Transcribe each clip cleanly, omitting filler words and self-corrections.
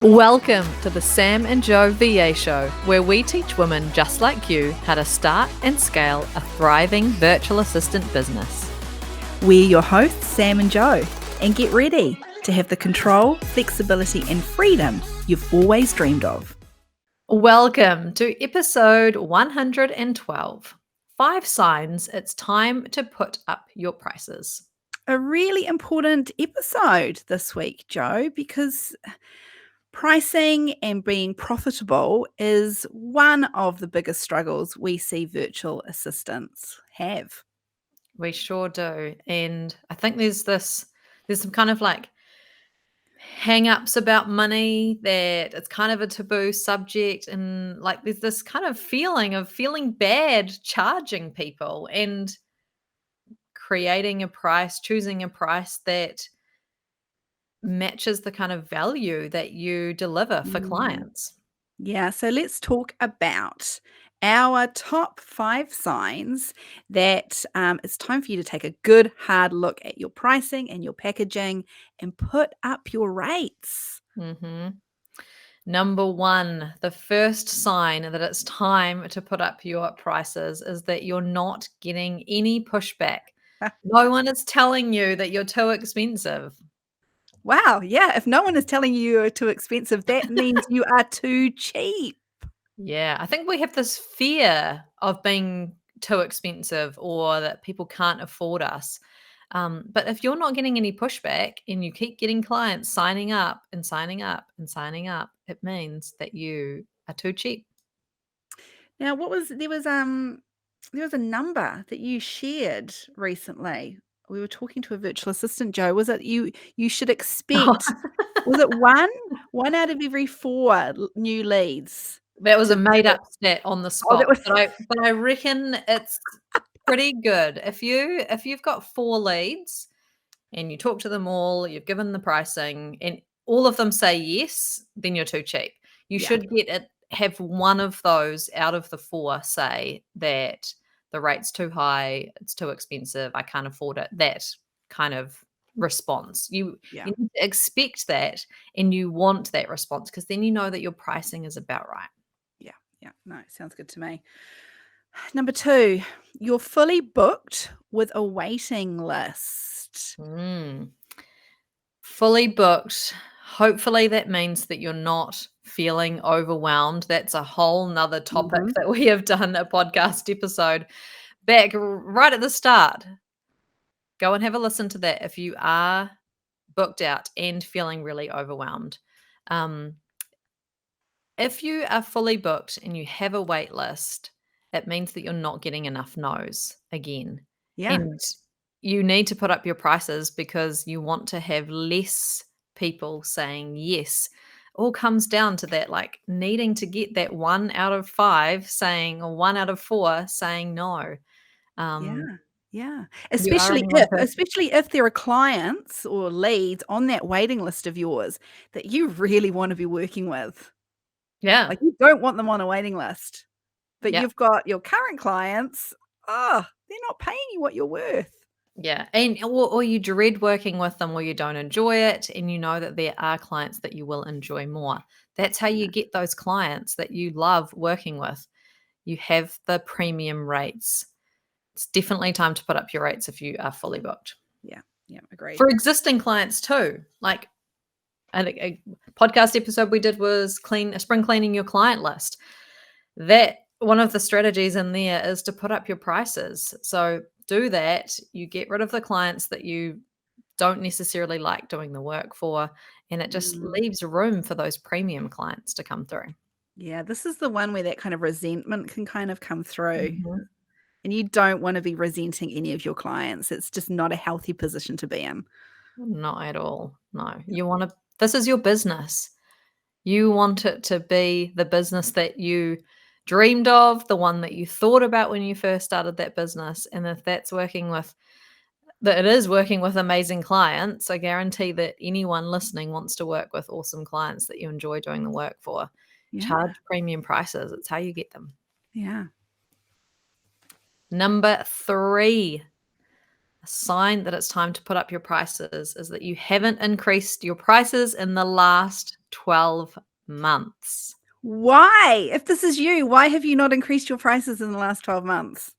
Welcome to the Sam and Joe VA Show, where we teach women just like you how to start and scale a thriving virtual assistant business. We're your hosts, Sam and Joe, and get ready to have the control, flexibility, and freedom you've always dreamed of. Welcome to episode 112. 5 signs it's time to put up your prices. A really important episode this week, Joe, because pricing and being profitable is one of the biggest struggles we see virtual assistants have. We sure do. And I think there's some kind of like hang-ups about money that it's kind of a taboo subject, and like there's this kind of feeling of feeling bad charging people and choosing a price that matches the kind of value that you deliver for clients. Yeah, so let's talk about our top 5 signs that it's time for you to take a good hard look at your pricing and your packaging and put up your rates. Mhm. Number 1, the first sign that it's time to put up your prices is that you're not getting any pushback. No one is telling you that you're too expensive. Wow, yeah, if no one is telling you you're too expensive, that means you are too cheap. Yeah, I think we have this fear of being too expensive or that people can't afford us. But if you're not getting any pushback and you keep getting clients signing up and signing up and signing up, it means that you are too cheap. Now, there was a number that you shared recently. We were talking to a virtual assistant, Joe. Was it you should expect was it 1 out of every 4 new leads That was to a made visit? up stat on the Oh, that spot, was but I reckon it's pretty good. If you've got 4 leads and you talk to them all, you've given the pricing, and all of them say yes, then you're too cheap. You yeah, should have one of those out of the 4 say that the rate's too high, it's too expensive, I can't afford it. That kind of response. yeah, You need to expect that, and you want that response because then you know that your pricing is about right. yeah, yeah. No, sounds good to me. Number 2, you're fully booked with a waiting list. Mm. Fully booked. Hopefully, that means that you're not feeling overwhelmed. That's a whole nother topic Mhm. that we have done a podcast episode back right at the start. Go and have a listen to that if you are booked out and feeling really overwhelmed. Um, if you are fully booked and you have a wait list, it means that you're not getting enough no's again. Yeah, And you need to put up your prices because you want to have less people saying yes. All comes down to that, like needing to get that 1 out of 5 saying, or 1 out of 4 saying no. yeah, yeah. You are only one person. Especially if there are clients or leads on that waiting list of yours that you really wanna be working with. Yeah. Like, you don't want them on a waiting list, but Yeah. you've got your current clients, they're not paying you what you're worth. Yeah, and or you dread working with them or you don't enjoy it, and you know that there are clients that you will enjoy more. That's how you Yeah, get those clients that you love working with. You have the premium rates. It's definitely time to put up your rates if you are fully booked. yeah, yeah, agreed. For existing clients too, like a podcast episode we did was spring cleaning your client list. That one of the strategies in there is to put up your prices. So do that. You get rid of the clients that you don't necessarily like doing the work for, and it just Mm, leaves room for those premium clients to come through. yeah, this is the one where that kind of resentment can kind of come through, Mhm. and you don't wanna be resenting any of your clients. It's just not a healthy position to be in. Not at all. No. Yeah, This is your business. You want it to be the business that you dreamed of, the one that you thought about when you first started that business. And if that's that it is working with amazing clients, I guarantee that anyone listening wants to work with awesome clients that you enjoy doing the work for. yeah, Charge premium prices. It's how you get them. yeah. Number 3, A sign that it's time to put up your prices is that you haven't increased your prices in the last 12 months. Why? If this is you, why have you not increased your prices in the last 12 months?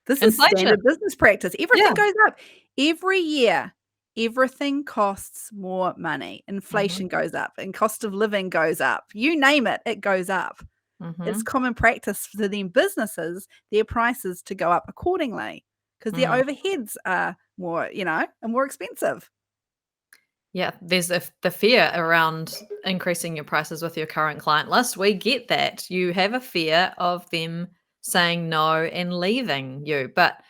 This is Inflation. standard business practice. Everything Yeah. goes up. Every year, everything costs more money. Inflation goes up and cost of living goes up. You name it, it goes up. It's Mhm. common practice for them businesses, their prices to go up accordingly because their Mm. overheads are more, are more expensive. Yeah, there's the fear around increasing your prices with your current client list. We get that. You have a fear of them saying no and leaving you, but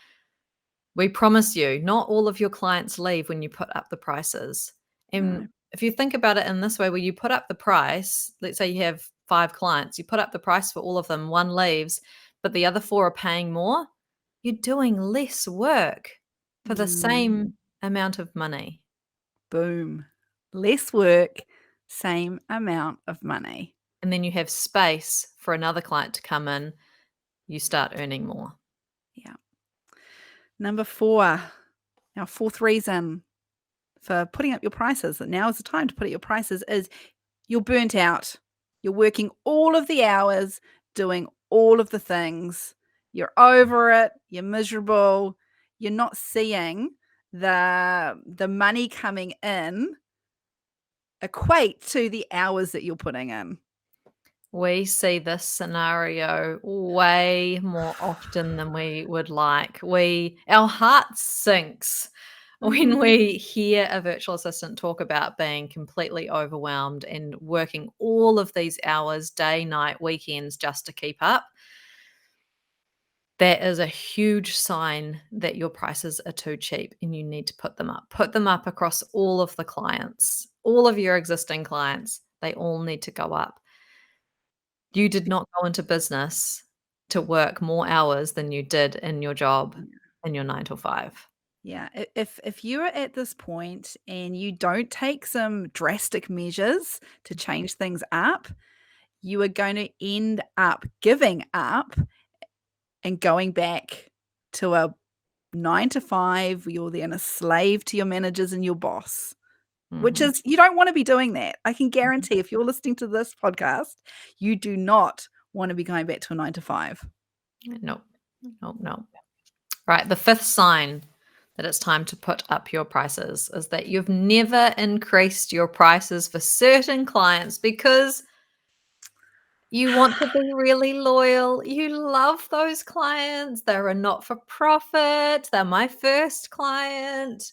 we promise you, not all of your clients leave when you put up the prices. And No. if you think about it in this way, where you put up the price, let's say you have 5 clients, you put up the price for all of them, 1 leaves, but the other 4 are paying more, you're doing less work for the Mm, same amount of money. boom. Less work, same amount of money. And then you have space for another client to come in, you start earning more. Yeah. Number 4, our fourth reason for putting up your prices, that now is the time to put up your prices, is you're burnt out. You're working all of the hours, doing all of the things. You're over it. You're miserable. You're not seeing the money coming in equate to the hours that you're putting in. We see this scenario way more often than we would like. Our heart sinks when Mhm. we hear a virtual assistant talk about being completely overwhelmed and working all of these hours, day, night, weekends, just to keep up. That is a huge sign that your prices are too cheap and you need to put them up. Put them up across all of the clients, all of your existing clients. They all need to go up. You did not go into business to work more hours than you did in your job in your 9 to 5. Yeah, if you're at this point and you don't take some drastic measures to change things up, you are going to end up giving up and going back to a 9 to 5. You're then a slave to your managers and your boss, which Mhm. is you don't want to be doing that. I can Mhm. guarantee if you're listening to this podcast, you do not want to be going back to a 9 to 5. Nope. Nope, nope. Right, the 5th sign that it's time to put up your prices is that you've never increased your prices for certain clients because you want to be really loyal. You love those clients. They're a not-for-profit. They're my first client.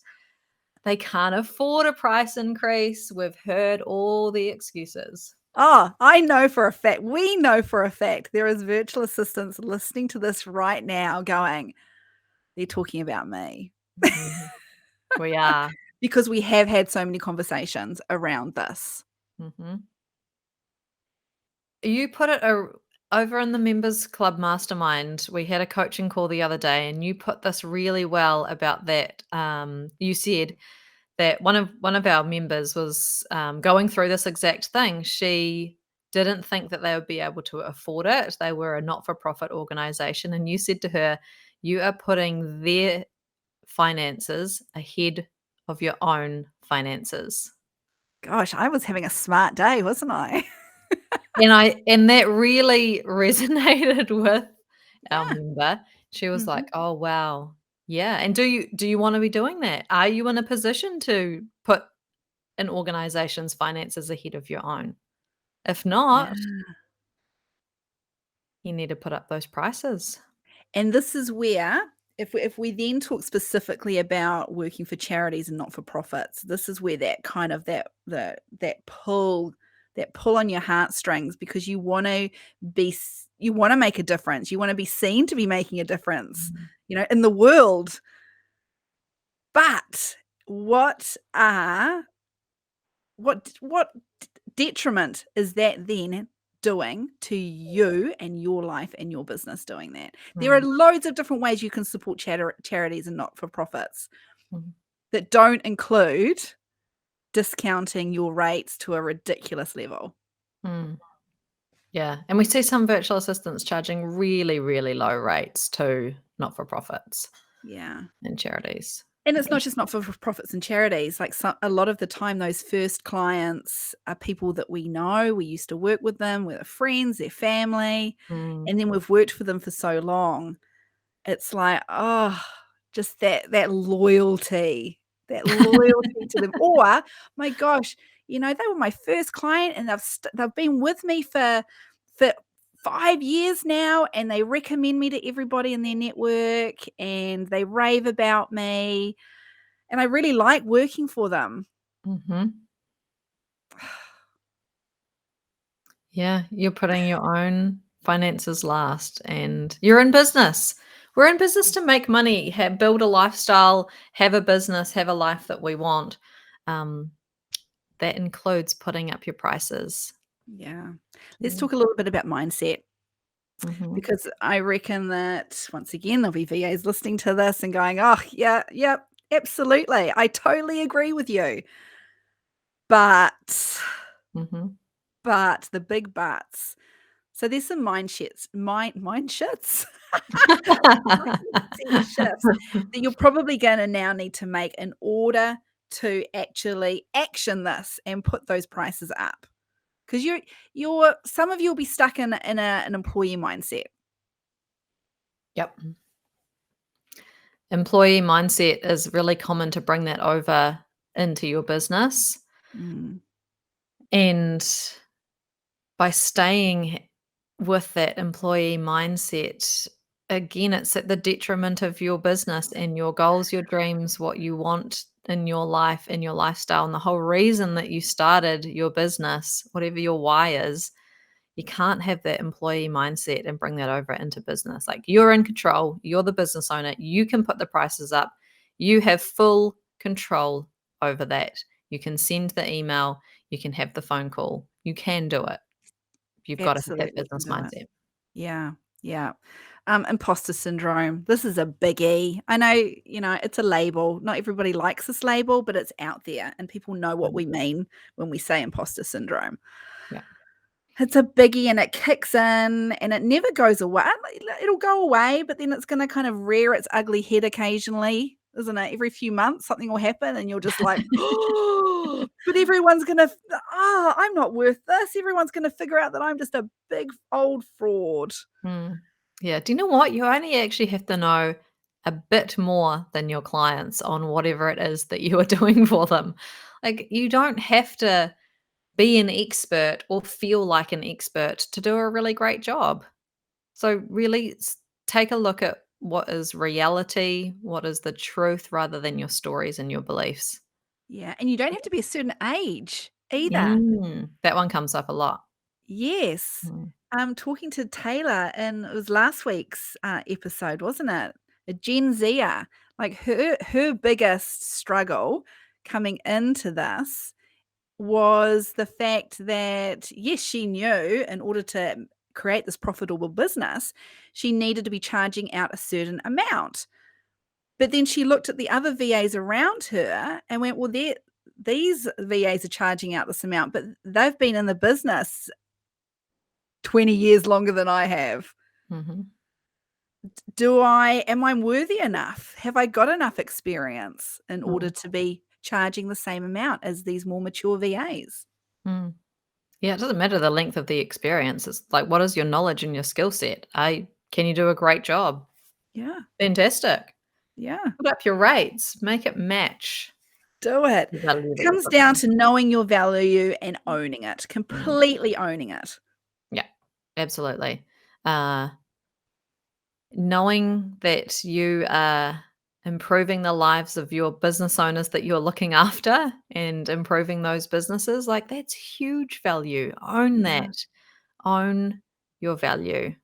They can't afford a price increase. We've heard all the excuses. Oh, I know for a fact, we know for a fact there is virtual assistants listening to this right now going, they're talking about me. Mhm. We are. Because we have had so many conversations around this. Mhm. You put it over in the members club mastermind. We had a coaching call the other day, and you put this really well about that. You said that one of our members was going through this exact thing. She didn't think that they would be able to afford it. They were a not-for-profit organization, and you said to her, "You are putting their finances ahead of your own finances." Gosh, I was having a smart day, wasn't I? And that really resonated with our Yeah. member. She was Mhm. like, "Oh, wow. Yeah." And do you wanna be doing that? Are you in a position to put an organization's finances ahead of your own? If Yeah. not, you need to put up those prices. And this is where if we then talk specifically about working for charities and not-for-profits, this is where that kind of that pull on your heartstrings because you wanna you wanna make a difference. You wanna be seen to be making a difference, Mhm. in the world. But what are what detriment is that then doing to you and your life and your business doing that? There are Mm, loads of different ways you can support charities and not-for-profits mhm, that don't include discounting your rates to a ridiculous level. mm. Yeah, and we see some virtual assistants charging really, really low rates to not-for-profits. Yeah. and charities. And it's Yeah. not just not-for-profits and charities, like, a lot of the time, those first clients are people that we know, we used to work with them, we're friends, they're family, Mm. and then we've worked for them for so long. It's like, oh, just that loyalty to them. Or, my gosh, they were my first client and they've been with me for 5 years now, and they recommend me to everybody in their network, and they rave about me, and I really like working for them. Mhm. Yeah, you're putting your own finances last and you're in business. We're in business to make money, build a lifestyle, have a business, have a life that we want. Um, that includes putting up your prices. Yeah. Let's Yeah. talk a little bit about mindset, Mhm. because I reckon that, once again, there'll be VAs listening to this and going, "Oh, yeah, yep, absolutely. I totally agree with you." But Mhm. the big buts. So there's some mind shits? Mindset shifts that you're probably gonna now need to make in order to actually action this and put those prices up. 'Cause some of you'll be stuck in an employee mindset. Yep. Employee mindset is really common to bring that over into your business. Mm, And by staying with that employee mindset, again, it's at the detriment of your business and your goals, your dreams, what you want in your life, in your lifestyle. And the whole reason that you started your business, whatever your why is, you can't have that employee mindset and bring that over into business. Like, you're in control, you're the business owner, you can put the prices up, you have full control over that. You can send the email, you can have the phone call, you can do it. You've got to have that absolutely can business do it. mindset. Yeah, yeah. Imposter syndrome. This is a biggie. I know, it's a label. Not everybody likes this label, but it's out there and people know what Mm, we mean when we say imposter syndrome. yeah. It's a biggie and it kicks in and it never goes away. It'll go away, but then it's gonna kind of rear its ugly head occasionally, isn't it? Every few months, something will happen and you're just like, "Oh, but everyone's gonna I'm not worth this. Everyone's gonna figure out that I'm just a big old fraud." Mm. Yeah. Do you know what? You only actually have to know a bit more than your clients on whatever it is that you are doing for them. Like, you don't have to be an expert or feel like an expert to do a really great job. So, really take a look at what is reality, what is the truth, rather than your stories and your beliefs. Yeah, and you don't have to be a certain age either. That one comes up a lot. Yes. Mm. Talking to Taylor, and it was last week's, episode, wasn't it? A Gen Zer, like, her biggest struggle coming into this was the fact that, yes, she knew in order to create this profitable business, she needed to be charging out a certain amount. But then she looked at the other VAs around her and went, "Well, these VAs are charging out this amount, but they've been in the business 20 years longer than I have. Mhm. Am I worthy enough? Have I got enough experience in order Mm. to be charging the same amount as these more mature VAs?" Mm. Yeah, it doesn't matter the length of the experience. It's like, what is your knowledge and your skill set? Can you do a great job? Yeah, Fantastic. yeah. Put up your rates, make it match Do it. the value It that you're comes putting down in. to knowing your value and owning it, Mm. completely owning it. Yeah, absolutely. Uh, knowing that you are improving the lives of your business owners that you're looking after and improving those businesses, like, that's huge value. Own Yeah. that. Own your value.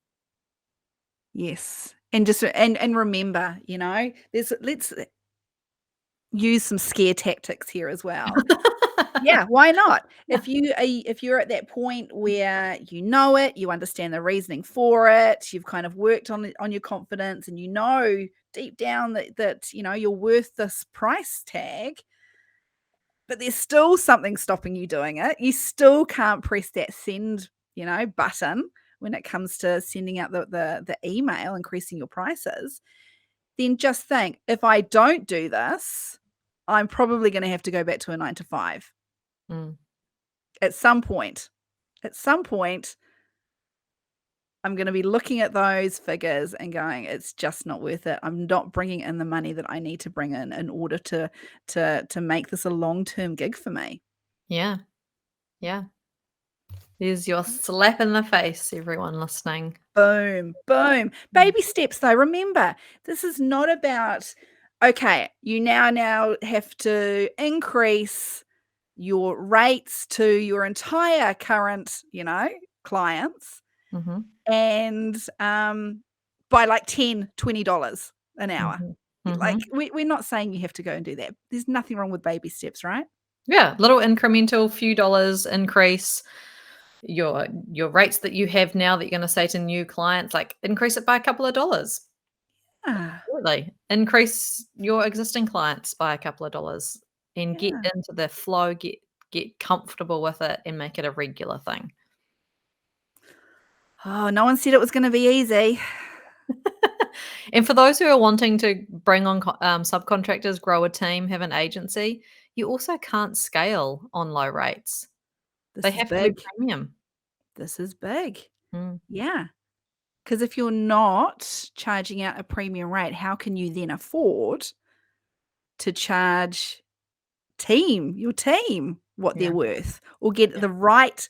Yes. And just and remember, let's use some scare tactics here as well. Yeah, why not? Yeah. If you're at that point where you know it, you understand the reasoning for it, you've kind of worked on your confidence, and you know deep down that you're worth this price tag, but there's still something stopping you doing it. You still can't press that send, button when it comes to sending out the email increasing your prices. then just think, if I don't do this, I'm probably going to have to go back to a 9 to 5 Mm. at some point. At some point, I'm going to be looking at those figures and going, it's just not worth it. I'm not bringing in the money that I need to bring in order to make this a long-term gig for me. Yeah. Yeah. There's your slap in the face, everyone listening. Boom, boom. Baby steps, though. Remember, this is not about, okay, you now have to increase your rates to your entire current, clients, Mhm. and by like $10-20 an hour. Mhm. Like, Mhm. we're not saying you have to go and do that. There's nothing wrong with baby steps, right? Yeah, little incremental few dollars increase your rates that you have now that you're gonna say to new clients, like, increase it by a couple of dollars. Ah, Absolutely. Increase your existing clients by a couple of dollars and get yeah. into the flow, get comfortable with it and make it a regular thing. Oh, no one said it was going to be easy. And for those who are wanting to bring on subcontractors, grow a team, have an agency, you also can't scale on low rates. They This is have to be big. premium. This is big. Mm, Yeah. Because if you're not charging out a premium rate, how can you then afford to charge your team what yeah, they're worth, or get yeah, the right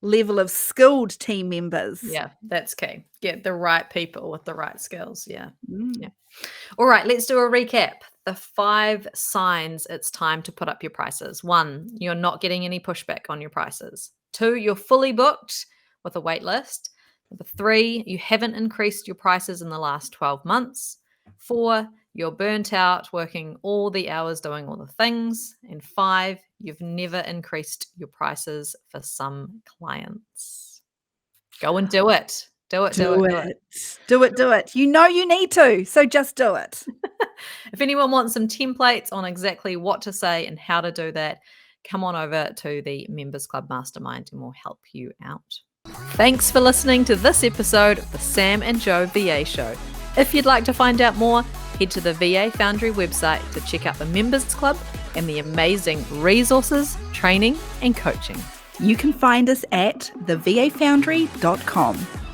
level of skilled team members? yeah, that's key. Get the right people with the right skills. Yeah, yeah. Mm. All right, let's do a recap. The 5 signs it's time to put up your prices. 1, you're not getting any pushback on your prices. 2, you're fully booked with a wait list. Number 3, you haven't increased your prices in the last 12 months. 4, you're burnt out working all the hours doing all the things. And 5, you've never increased your prices for some clients. Go and do it. Do it, do it, Do do it. it. Do it, do it. You know you need to, so just do it. If anyone wants some templates on exactly what to say and how to do that, come on over to the Members Club Mastermind and we'll help you out. Thanks for listening to this episode of the Sam and Joe VA Show. If you'd like to find out more, head to the VA Foundry website to check out the Members Club and the amazing resources, training, and coaching. You can find us at thevafoundry.com.